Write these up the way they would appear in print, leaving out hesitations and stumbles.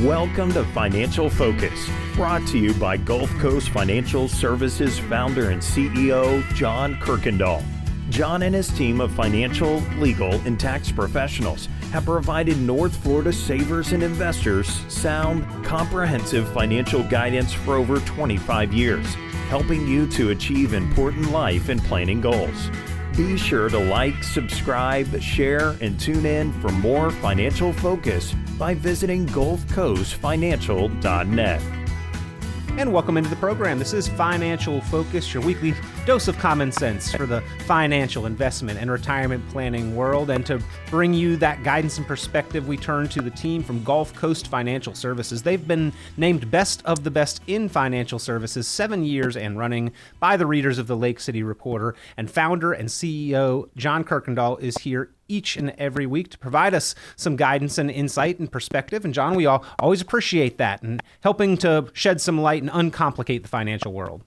Welcome to Financial Focus, brought to you by Gulf Coast Financial Services founder and CEO, John Kuykendall. John and his team of financial, legal, and tax professionals have provided North Florida savers and investors sound, comprehensive financial guidance for over 25 years, helping you to achieve important life and planning goals. Be sure to like, subscribe, share, and tune in for more Financial Focus by visiting GulfCoastFinancial.net. And welcome into the program. This is Financial Focus, your weekly dose of common sense for the financial, investment, and retirement planning world. And to bring you that guidance and perspective, we turn to the team from Gulf Coast Financial Services. They've been named Best of the Best in Financial Services 7 years and running by the readers of the Lake City Reporter. And founder and CEO John Kuykendall is here each and every week to provide us some guidance and insight and perspective. And John, we all always appreciate that and helping to shed some light and uncomplicate the financial world.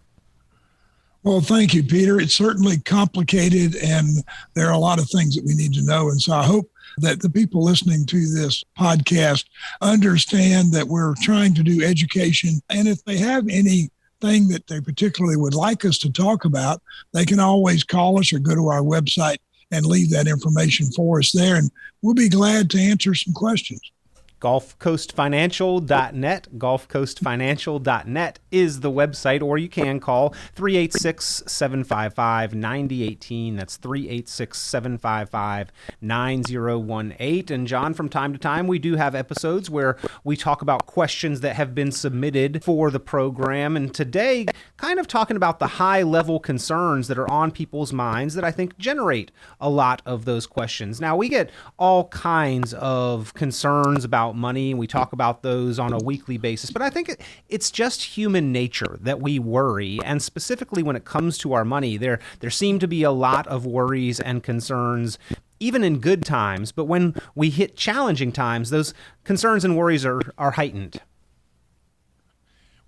Well, thank you, Peter. It's certainly complicated, and there are a lot of things that we need to know. And so I hope that the people listening to this podcast understand that we're trying to do education. And if they have anything that they particularly would like us to talk about, they can always call us or go to our website and leave that information for us there, and we'll be glad to answer some questions. GulfCoastFinancial.net. GulfCoastFinancial.net is the website, or you can call 386-755-9018. That's 386-755-9018. And John, from time to time, we do have episodes where we talk about questions that have been submitted for the program. And today, kind of talking about the high-level concerns that are on people's minds that I think generate a lot of those questions. Now, we get all kinds of concerns about money. We talk about those on a weekly basis, but I think it's just human nature that we worry. And specifically when it comes to our money, there seem to be a lot of worries and concerns, even in good times. But when we hit challenging times, those concerns and worries are heightened.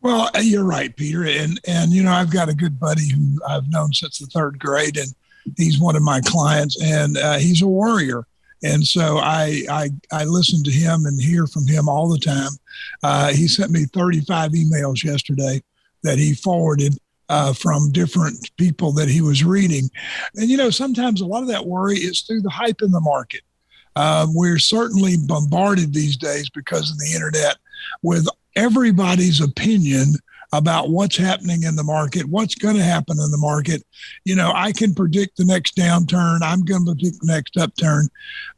Well, you're right, Peter. And you know, I've got a good buddy who I've known since the third grade, and he's one of my clients, and he's a worrier. And so I listen to him and hear from him all the time. He sent me 35 emails yesterday that he forwarded from different people that he was reading. And, you know, sometimes a lot of that worry is through the hype in the market. We're certainly bombarded these days because of the internet with everybody's opinion about what's happening in the market, what's going to happen in the market. You know, I can predict the next downturn. I'm going to predict the next upturn.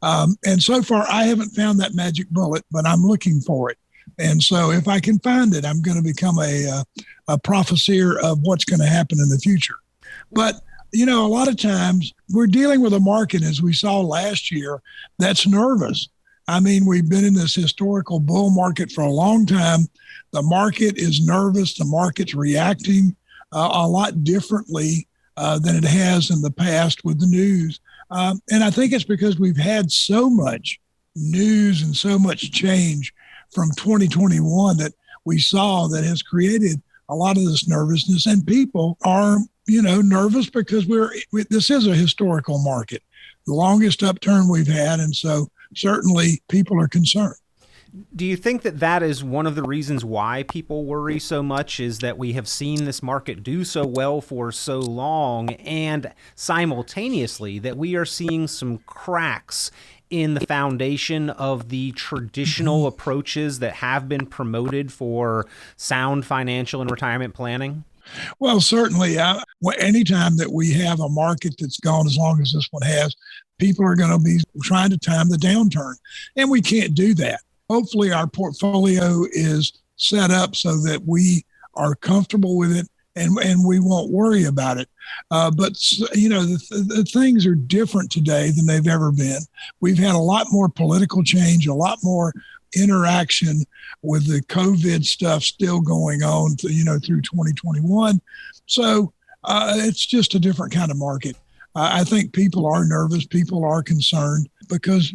And so far, I haven't found that magic bullet, but I'm looking for it. And so if I can find it, I'm going to become a prophesier of what's going to happen in the future. But, you know, a lot of times we're dealing with a market, as we saw last year, that's nervous. I mean, we've been in this historical bull market for a long time. The market is nervous. The market's reacting a lot differently than it has in the past with the news. And I think it's because we've had so much news and so much change from 2021 that we saw that has created a lot of this nervousness. And people are, you know, nervous because this is a historical market, the longest upturn we've had. And so certainly people are concerned. Do you think that is one of the reasons why people worry so much, is that we have seen this market do so well for so long, and simultaneously that we are seeing some cracks in the foundation of the traditional approaches that have been promoted for sound financial and retirement planning? Well, certainly. Anytime that we have a market that's gone as long as this one has, people are going to be trying to time the downturn, and we can't do that. Hopefully our portfolio is set up so that we are comfortable with it and we won't worry about it. But, you know, the things are different today than they've ever been. We've had a lot more political change, a lot more interaction with the COVID stuff still going on, you know, through 2021. So it's just a different kind of market. I think people are nervous. People are concerned. because,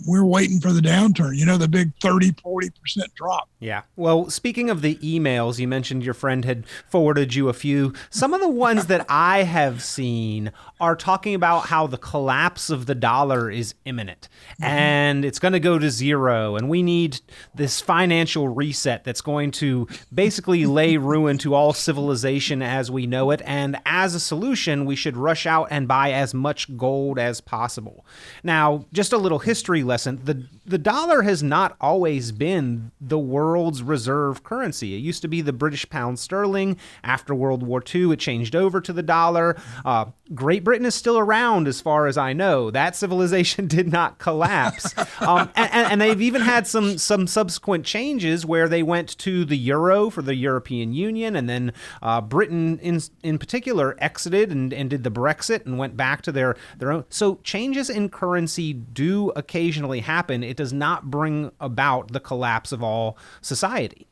we're waiting for the downturn, the big 30-40% drop. Yeah. Well, speaking of the emails, you mentioned your friend had forwarded you a few. Some of the ones that I have seen are talking about how the collapse of the dollar is imminent and it's going to go to zero. And we need this financial reset that's going to basically lay ruin to all civilization as we know it. And as a solution, we should rush out and buy as much gold as possible. Now, just a little history lesson. The dollar has not always been the world's reserve currency. It used to be the British pound sterling. After World War II, it changed over to the dollar. Great Britain is still around as far as I know. That civilization did not collapse. And they've even had some subsequent changes where they went to the euro for the European Union, and then Britain in particular exited and did the Brexit and went back to their own. So changes in currency do occasionally happen. It does not bring about the collapse of all society.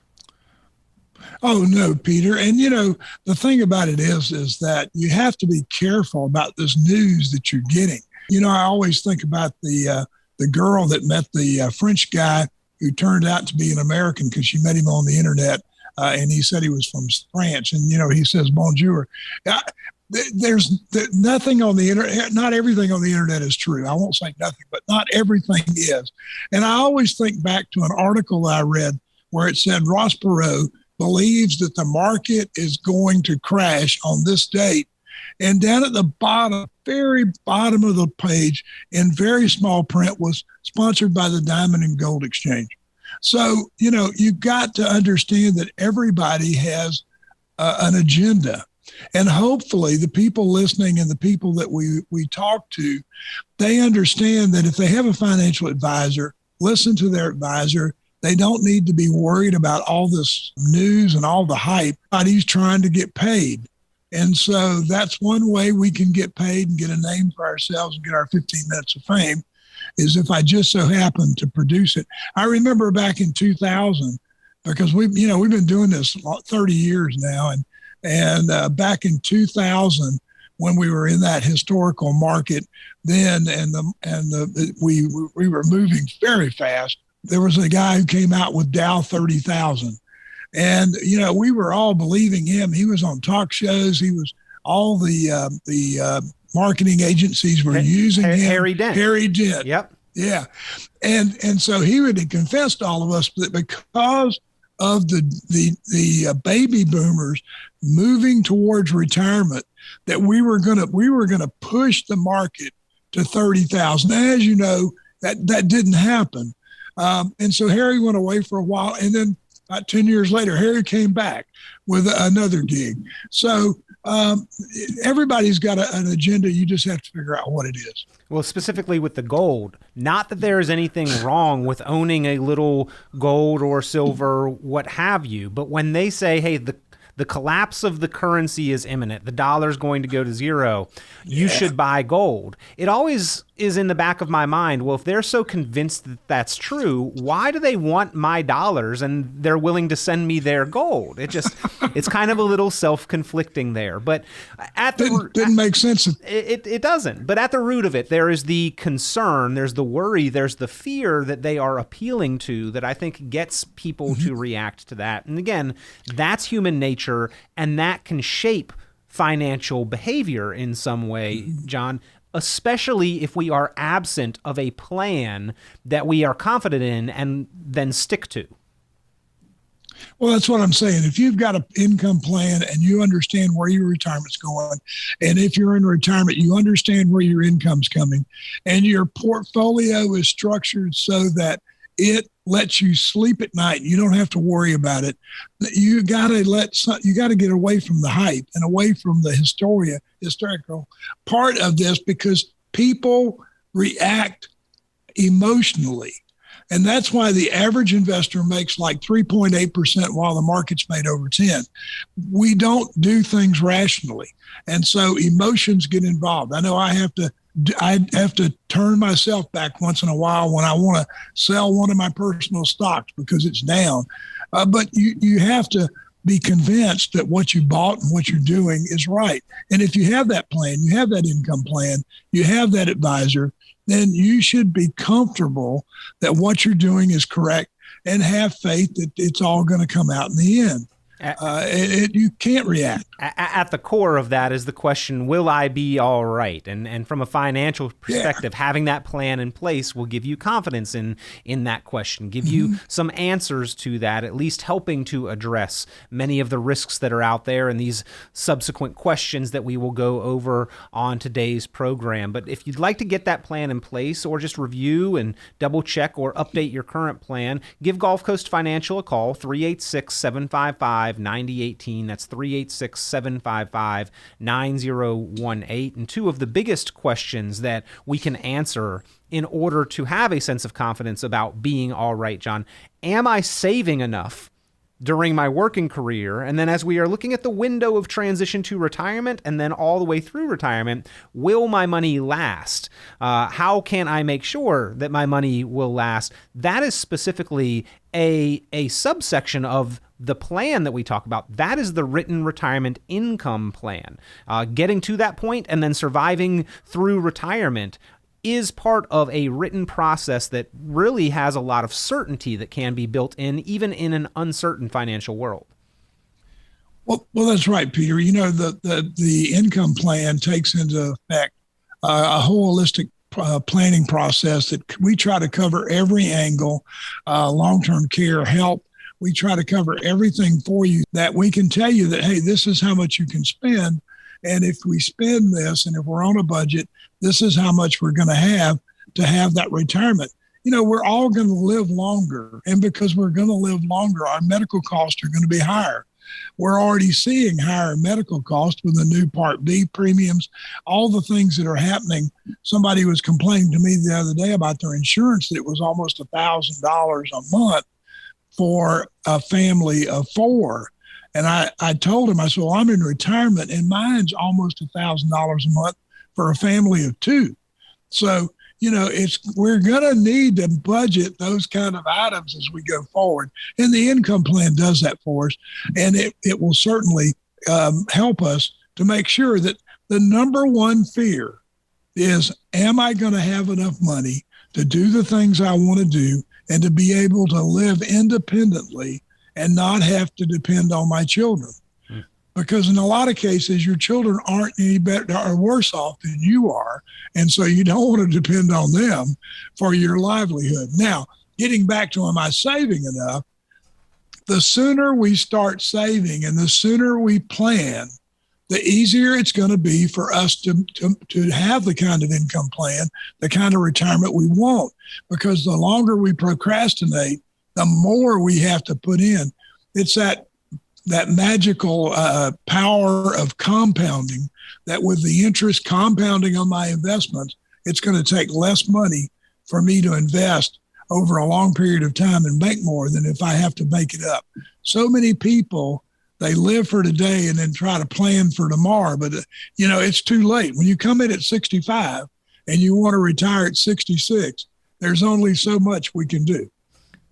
Oh, no, Peter. And, the thing about it is that you have to be careful about this news that you're getting. I always think about the girl that met the French guy who turned out to be an American because she met him on the internet. And he said he was from France. And, he says, bonjour. There's nothing on the internet. Not everything on the internet is true. I won't say nothing, but not everything is. And I always think back to an article I read where it said Ross Perot believes that the market is going to crash on this date. And down at the bottom, very bottom of the page, in very small print, was sponsored by the Diamond and Gold Exchange. So, you've got to understand that everybody has an agenda. And hopefully the people listening and the people that we talk to, they understand that if they have a financial advisor, listen to their advisor. They don't need to be worried about all this news and all the hype. He's trying to get paid. And so that's one way we can get paid and get a name for ourselves and get our 15 minutes of fame, is if I just so happen to produce it. I remember back in 2000, because we've been doing this 30 years now. And back in 2000, when we were in that historical market then, we were moving very fast. There was a guy who came out with Dow 30,000. And, we were all believing him. He was on talk shows. He was all the marketing agencies were using him. Harry Dent. Harry Dent. Yep. Yeah. And so he would have confessed to all of us that because of the baby boomers moving towards retirement, that we were going to push the market to 30,000. As you know, that didn't happen. And so Harry went away for a while, and then about 10 years later, Harry came back with another gig. So everybody's got an agenda. You just have to figure out what it is. Well, specifically with the gold, not that there is anything wrong with owning a little gold or silver, what have you, but when they say, hey, the collapse of the currency is imminent, the dollar's going to go to zero, you should buy gold. It always is in the back of my mind, well, if they're so convinced that that's true, why do they want my dollars and they're willing to send me their gold? It's kind of a little self-conflicting there. But at the didn't make sense. It doesn't. But at the root of it, there is the concern, there's the worry, there's the fear that they are appealing to that I think gets people to react to that. And again, that's human nature, and that can shape financial behavior in some way, John, especially if we are absent of a plan that we are confident in and then stick to. Well, that's what I'm saying. If you've got an income plan and you understand where your retirement's going, and if you're in retirement, you understand where your income's coming, and your portfolio is structured so that it lets you sleep at night. You don't have to worry about it. You got to get away from the hype and away from the historical part of this, because people react emotionally. And that's why the average investor makes like 3.8% while the market's made over 10. We don't do things rationally. And so emotions get involved. I know I have to turn myself back once in a while when I want to sell one of my personal stocks because it's down. But you have to be convinced that what you bought and what you're doing is right. And if you have that plan, you have that income plan, you have that advisor, then you should be comfortable that what you're doing is correct and have faith that it's all going to come out in the end. You can't react. At the core of that is the question, will I be all right? And from a financial perspective, having that plan in place will give you confidence in that question, give you some answers to that, at least helping to address many of the risks that are out there and these subsequent questions that we will go over on today's program. But if you'd like to get that plan in place or just review and double check or update your current plan, give Gulf Coast Financial a call, 386-755-9018. That's 386-755-9018. And two of the biggest questions that we can answer in order to have a sense of confidence about being all right, John, am I saving enough during my working career? And then as we are looking at the window of transition to retirement and then all the way through retirement, will my money last? How can I make sure that my money will last? That is specifically a subsection of the plan that we talk about. That is the written retirement income plan. Getting to that point and then surviving through retirement is part of a written process that really has a lot of certainty that can be built in, even in an uncertain financial world. Well, that's right, Peter. You know, the income plan takes into effect a holistic planning process that we try to cover every angle, long-term care, health. We try to cover everything for you that we can tell you that, hey, this is how much you can spend. And if we spend this, and if we're on a budget, this is how much we're going to have that retirement. You know, we're all going to live longer. And because we're going to live longer, our medical costs are going to be higher. We're already seeing higher medical costs with the new Part B premiums, all the things that are happening. Somebody was complaining to me the other day about their insurance, that it was almost $1,000 a month for a family of four. And I told him, I said, well, I'm in retirement and mine's almost $1,000 a month for a family of two. So, you know, we're going to need to budget those kind of items as we go forward. And the income plan does that for us. And it will certainly help us to make sure that the number one fear is, am I going to have enough money to do the things I want to do and to be able to live independently and not have to depend on my children? Because in a lot of cases, your children aren't any better or worse off than you are. And so you don't want to depend on them for your livelihood. Now, getting back to, am I saving enough? The sooner we start saving and the sooner we plan, the easier it's going to be for us to have the kind of income plan, the kind of retirement we want. Because the longer we procrastinate, the more we have to put in. It's that magical power of compounding, that with the interest compounding on my investments, it's going to take less money for me to invest over a long period of time and make more than if I have to make it up. So many people, they live for today and then try to plan for tomorrow, but you know, it's too late. When you come in at 65 and you want to retire at 66, there's only so much we can do.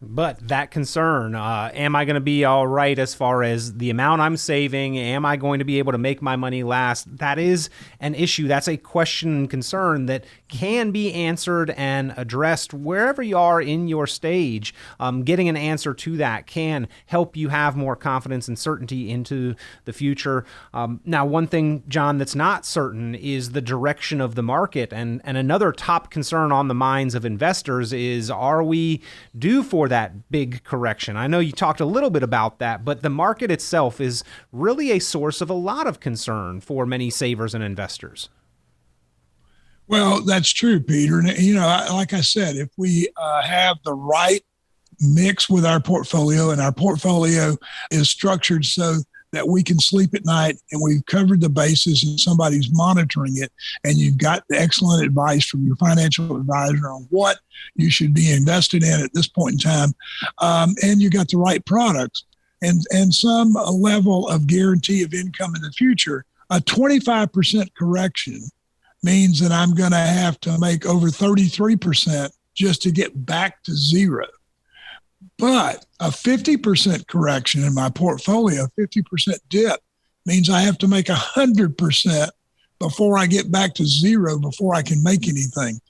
But that concern, am I going to be all right as far as the amount I'm saving? Am I going to be able to make my money last? That is an issue. That's a question and concern that can be answered and addressed wherever you are in your stage. Getting an answer to that can help you have more confidence and certainty into the future. Now, one thing, John, that's not certain is the direction of the market. And another top concern on the minds of investors is, are we due for that big correction? I know you talked a little bit about that, but the market itself is really a source of a lot of concern for many savers and investors. Well, that's true, Peter. And, you know, like I said, if we have the right mix with our portfolio, and our portfolio is structured so that we can sleep at night and we've covered the bases and somebody's monitoring it, and you've got excellent advice from your financial advisor on what you should be invested in at this point in time, and you got the right products and some level of guarantee of income in the future, a 25% correction means that I'm going to have to make over 33% just to get back to zero. But a 50% correction in my portfolio, 50% dip, means I have to make 100% before I get back to zero, before I can make anything.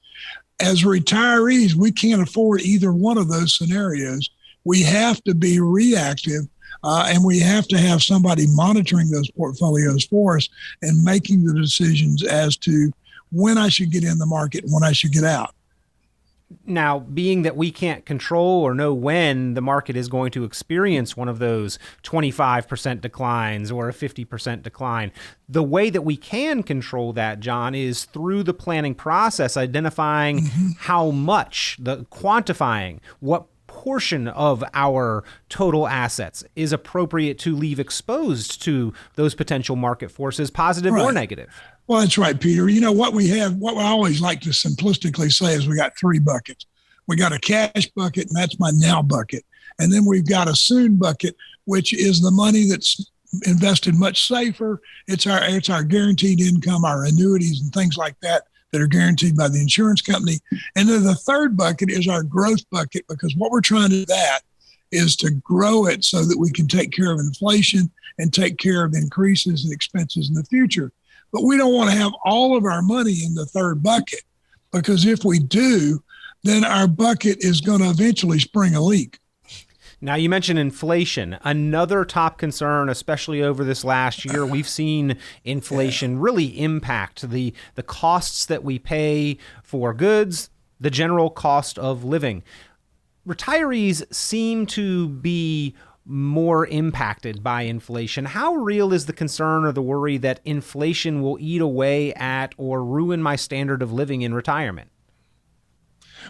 as retirees, we can't afford either one of those scenarios. We have to be reactive, and we have to have somebody monitoring those portfolios for us and making the decisions as to when I should get in the market and when I should get out. Now, being that we can't control or know when the market is going to experience one of those 25% declines or a 50% decline, the way that we can control that, John, is through the planning process, identifying how much, quantifying what portion of our total assets is appropriate to leave exposed to those potential market forces, positive or negative. Well, that's right, Peter. You know, what I always like to simplistically say is we got three buckets. We got a cash bucket, and that's my now bucket. And then we've got a soon bucket, which is the money that's invested much safer. It's our guaranteed income, our annuities and things like that are guaranteed by the insurance company. And then the third bucket is our growth bucket, because what we're trying to do is to grow it so that we can take care of inflation and take care of increases in expenses in the future. But we don't want to have all of our money in the third bucket, because if we do, then our bucket is going to eventually spring a leak. Now, you mentioned inflation, another top concern, especially over this last year. We've seen inflation really impact the costs that we pay for goods, the general cost of living. Retirees seem to be more impacted by inflation. How real is the concern or the worry that inflation will eat away at or ruin my standard of living in retirement?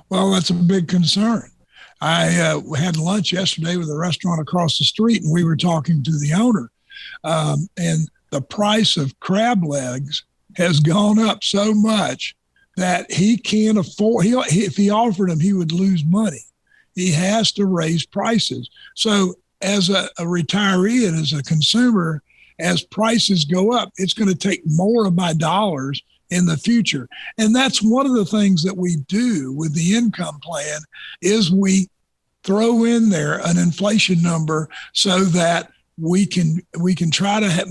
Well, that's a big concern. I had lunch yesterday with a restaurant across the street, and we were talking to the owner. And the price of crab legs has gone up so much that he can't afford, if he offered them, he would lose money. He has to raise prices. So as a retiree and as a consumer, as prices go up, it's going to take more of my dollars in the future. And that's one of the things that we do with the income plan is we throw in there an inflation number so that we can try to have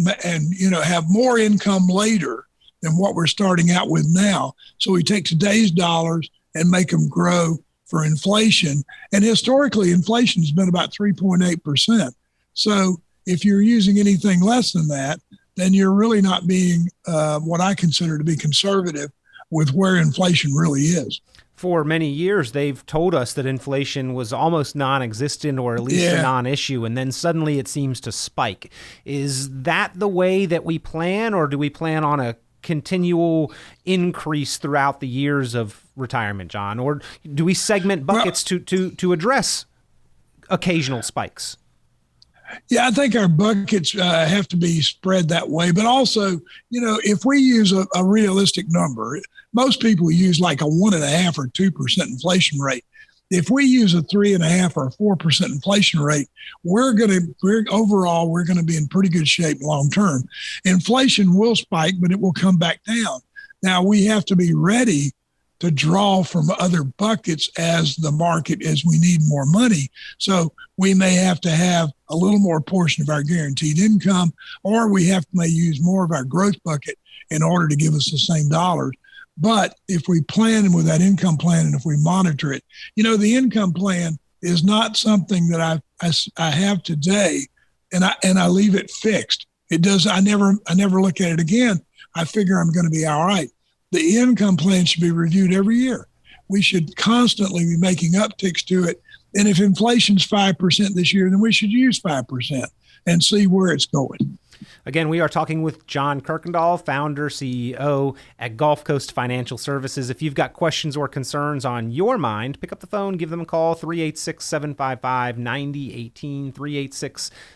more income later than what we're starting out with now. So we take today's dollars and make them grow for inflation. And historically, inflation has been about 3.8%. So if you're using anything less than that, then you're really not being what I consider to be conservative with where inflation really is. For many years, they've told us that inflation was almost non-existent or at least a non-issue, and then suddenly it seems to spike. Is that the way that we plan, or do we plan on a continual increase throughout the years of retirement, John? Or do we segment buckets to address occasional spikes? Yeah, I think our buckets have to be spread that way. But also, if we use a realistic number, most people use like a 1.5% or 2% inflation rate. If we use a 3.5% or 4% inflation rate, we're going to be in pretty good shape long term. Inflation will spike, but it will come back down. Now we have to be ready to draw from other buckets as we need more money. So we may have to have a little more portion of our guaranteed income, or we may use more of our growth bucket in order to give us the same dollars. But if we plan with that income plan and if we monitor it, the income plan is not something that I have today and I leave it fixed. It does. I never look at it again. I figure I'm going to be all right. The income plan should be reviewed every year. We should constantly be making upticks to it. And if inflation's 5% this year, then we should use 5% and see where it's going. Again, we are talking with John Kuykendall, founder, CEO at Gulf Coast Financial Services. If you've got questions or concerns on your mind, pick up the phone, give them a call, 386-755-9018,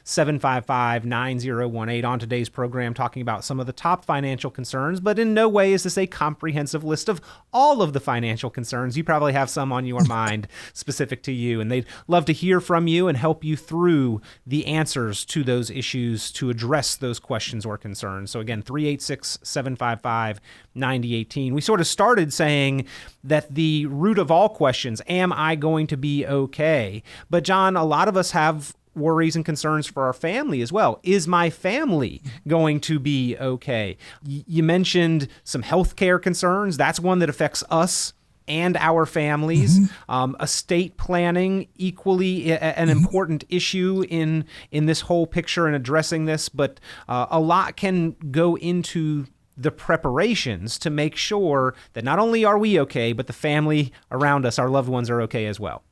386-755-9018. On today's program, talking about some of the top financial concerns, but in no way is this a comprehensive list of all of the financial concerns. You probably have some on your mind specific to you, and they'd love to hear from you and help you through the answers to those issues to address those questions or concerns. So again, 386-755-9018. We sort of started saying that the root of all questions, am I going to be okay? But John, a lot of us have worries and concerns for our family as well. Is my family going to be okay? You mentioned some healthcare concerns. That's one that affects us and our families. Estate planning, equally an important issue in this whole picture and addressing this, but a lot can go into the preparations to make sure that not only are we okay, but the family around us, our loved ones, are okay as well.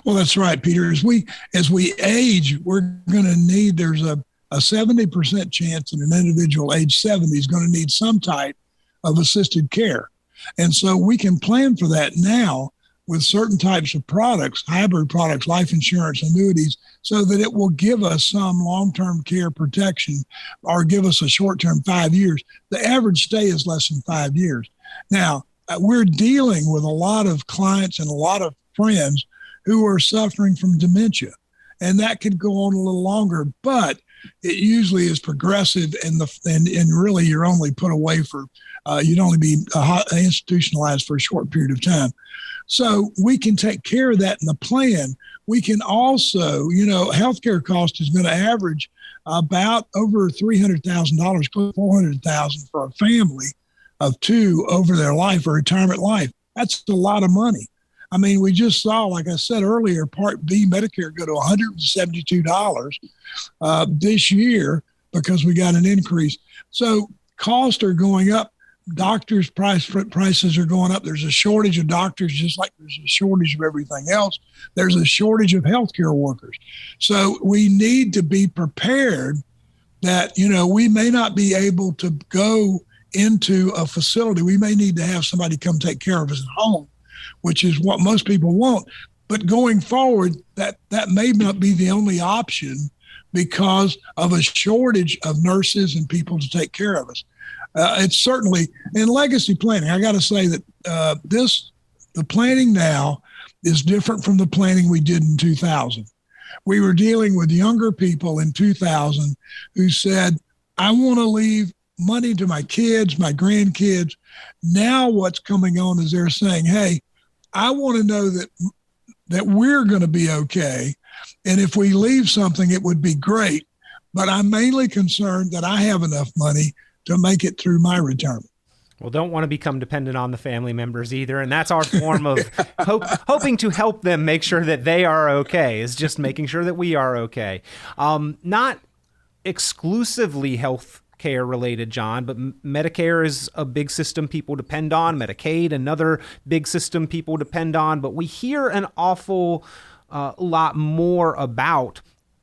Well, that's right, Peter. As we age, we're going to need, there's a 70% chance that an individual age 70 is going to need some type of assisted care. And so we can plan for that now with certain types of products, hybrid products, life insurance, annuities, so that it will give us some long-term care protection or give us a short-term 5 years. The average stay is less than 5 years. Now, we're dealing with a lot of clients and a lot of friends who are suffering from dementia, and that could go on a little longer, but it usually is progressive, and really you're only put away for, you'd only be institutionalized for a short period of time. So we can take care of that in the plan. We can also, healthcare cost is going to average about over $300,000, $400,000 for a family of two over their life or retirement life. That's a lot of money. I mean, we just saw, like I said earlier, Part B Medicare go to $172 this year because we got an increase. So costs are going up. Doctors' prices are going up. There's a shortage of doctors, just like there's a shortage of everything else. There's a shortage of healthcare workers. So we need to be prepared that, we may not be able to go into a facility. We may need to have somebody come take care of us at home, which is what most people want. But going forward, that may not be the only option because of a shortage of nurses and people to take care of us. It's certainly in legacy planning. I got to say that the planning now is different from the planning we did in 2000. We were dealing with younger people in 2000 who said, I want to leave money to my kids, my grandkids. Now what's coming on is they're saying, hey, I want to know that we're going to be okay. And if we leave something, it would be great. But I'm mainly concerned that I have enough money to make it through my retirement. Well, don't want to become dependent on the family members either. And that's our form of hoping to help them make sure that they are okay, is just making sure that we are okay. Not exclusively health care related, John, but Medicare is a big system people depend on. Medicaid, another big system people depend on. But we hear an awful lot more about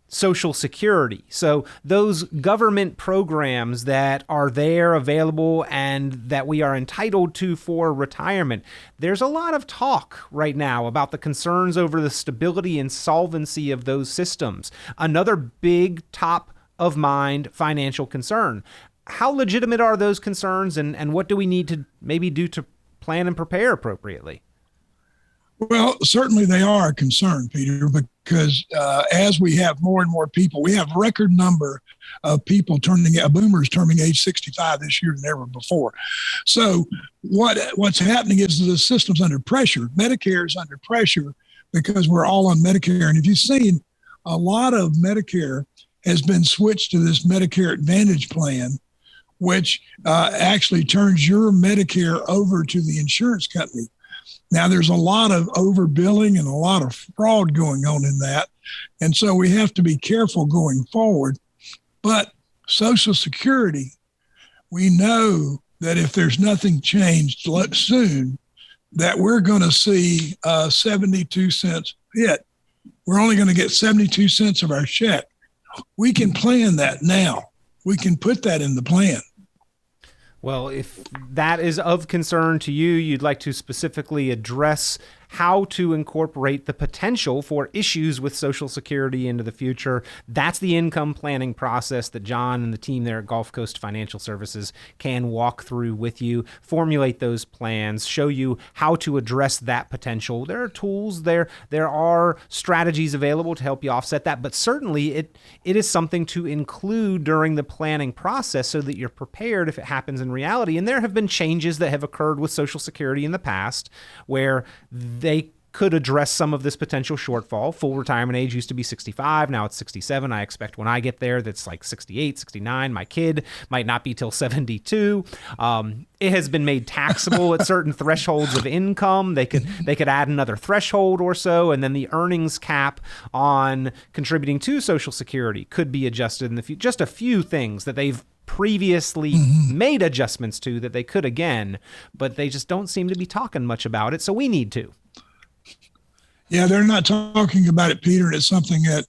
Social Security. So those government programs that are there available and that we are entitled to for retirement. There's a lot of talk right now about the concerns over the stability and solvency of those systems. Another big top of mind financial concern. How legitimate are those concerns, and what do we need to maybe do to plan and prepare appropriately? Well, certainly they are a concern, Peter, because as we have more and more people, we have record number of people boomers turning age 65 this year than ever before. So what's happening is the system's under pressure. Medicare is under pressure because we're all on Medicare. And if you've seen, a lot of Medicare has been switched to this Medicare Advantage plan, which actually turns your Medicare over to the insurance company. Now, there's a lot of overbilling and a lot of fraud going on in that. And so we have to be careful going forward. But Social Security, we know that if there's nothing changed soon, that we're going to see 72 cents hit. We're only going to get 72 cents of our check. We can plan that now. We can put that in the plan. Well, if that is of concern to you, you'd like to specifically address how to incorporate the potential for issues with Social Security into the future. That's the income planning process that John and the team there at Gulf Coast Financial Services can walk through with you, formulate those plans, show you how to address that potential. There are tools, there are strategies available to help you offset that, but certainly it is something to include during the planning process so that you're prepared if it happens in reality. And there have been changes that have occurred with Social Security in the past where they could address some of this potential shortfall. Full retirement age used to be 65. Now it's 67. I expect when I get there, that's like 68, 69. My kid might not be till 72. It has been made taxable at certain thresholds of income. They could add another threshold or so, and then the earnings cap on contributing to Social Security could be adjusted in the future. Just a few things that they've previously made adjustments to that they could again, but they just don't seem to be talking much about it, so we need to. Yeah, they're not talking about it, Peter, and it's something that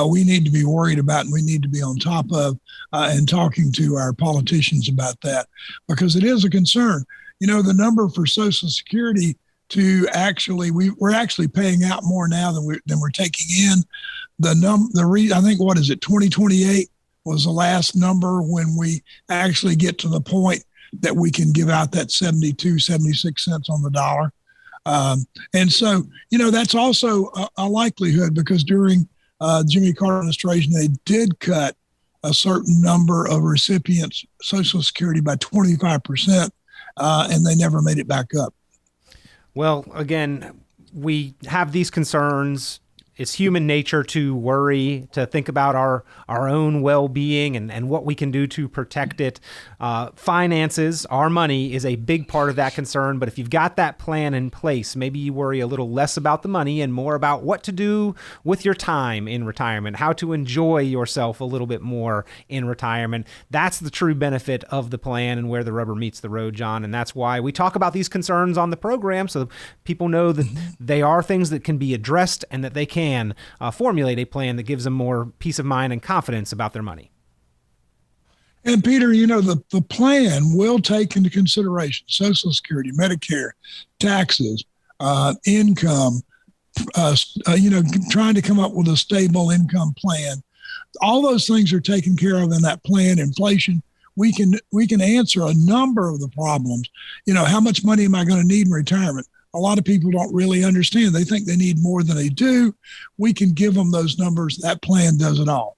we need to be worried about, and we need to be on top of and talking to our politicians about that, because it is a concern. You know, the number for Social Security to actually, we're actually paying out more now than we're taking in. I think, what is it, 2028 was the last number when we actually get to the point that we can give out that 76 cents on the dollar. And so, you know, that's also a likelihood, because during Jimmy Carter administration, they did cut a certain number of recipients' Social Security by 25%, and they never made it back up. Well, again, we have these concerns. It's human nature to worry, to think about our own well-being and what we can do to protect it. Finances, our money, is a big part of that concern. But if you've got that plan in place, maybe you worry a little less about the money and more about what to do with your time in retirement, how to enjoy yourself a little bit more in retirement. That's the true benefit of the plan and where the rubber meets the road, John. And that's why we talk about these concerns on the program, so people know that they are things that can be addressed and that they can formulate a plan that gives them more peace of mind and confidence about their money. And Peter, you know, the plan will take into consideration Social Security, Medicare, taxes, income, you know, trying to come up with a stable income plan. All those things are taken care of in that plan. Inflation, we can answer a number of the problems. You know, how much money am I going to need in retirement? A lot of people don't really understand. They think they need more than they do. We can give them those numbers. That plan does it all.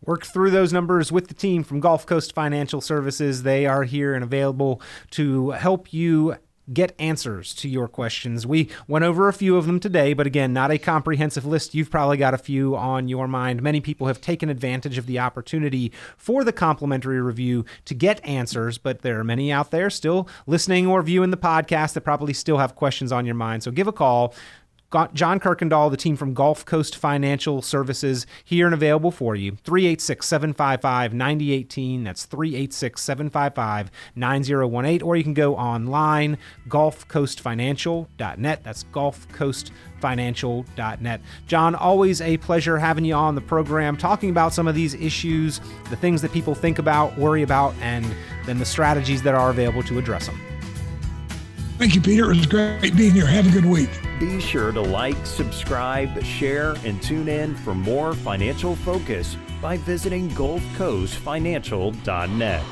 Work through those numbers with the team from Gulf Coast Financial Services. They are here and available to help you get answers to your questions. We went over a few of them today, but again, not a comprehensive list. You've probably got a few on your mind. Many people have taken advantage of the opportunity for the complimentary review to get answers, but there are many out there still listening or viewing the podcast that probably still have questions on your mind. So give a call. John Kuykendall, the team from Gulf Coast Financial Services, here and available for you. 386-755-9018. That's 386-755-9018. Or you can go online, gulfcoastfinancial.net. That's gulfcoastfinancial.net. John, always a pleasure having you on the program, talking about some of these issues, the things that people think about, worry about, and then the strategies that are available to address them. Thank you, Peter. It was great being here. Have a good week. Be sure to like, subscribe, share, and tune in for more financial focus by visiting gulfcoastfinancial.net.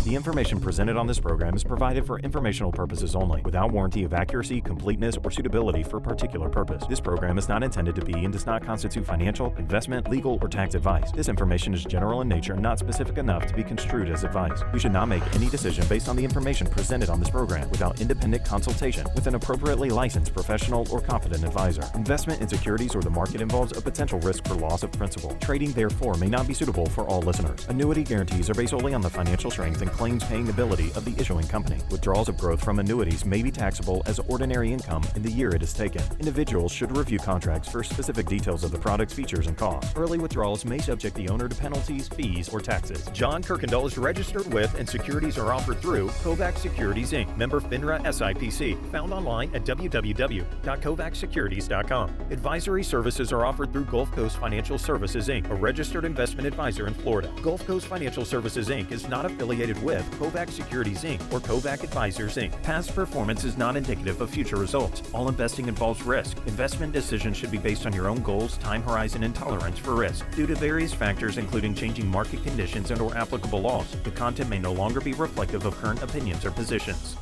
The information presented on this program is provided for informational purposes only, without warranty of accuracy, completeness, or suitability for a particular purpose. This program is not intended to be and does not constitute financial, investment, legal, or tax advice. This information is general in nature and not specific enough to be construed as advice. You should not make any decision based on the information presented on this program without independent consultation with an appropriately licensed professional or competent advisor. Investment in securities or the market involves a potential risk for loss of principal. Trading, therefore, may not be suitable for all listeners. Annuity guarantees are based solely on the financial strength and claims paying ability of the issuing company. Withdrawals of growth from annuities may be taxable as ordinary income in the year it is taken. Individuals should review contracts for specific details of the product's features and costs. Early withdrawals may subject the owner to penalties, fees, or taxes. John Kuykendall is registered with and securities are offered through Kovac Securities Inc., member FINRA SIPC, found online at www.kovacsecurities.com. Advisory services are offered through Gulf Coast Financial Services Inc., a registered investment advisor in Florida. Gulf Coast Financial Services Inc. is not affiliated with Kovac Securities Inc. or Kovac Advisors Inc. Past performance is not indicative of future results. All investing involves risk. Investment decisions should be based on your own goals, time horizon, and tolerance for risk. Due to various factors including changing market conditions and/or applicable laws, the content may no longer be reflective of current opinions or positions.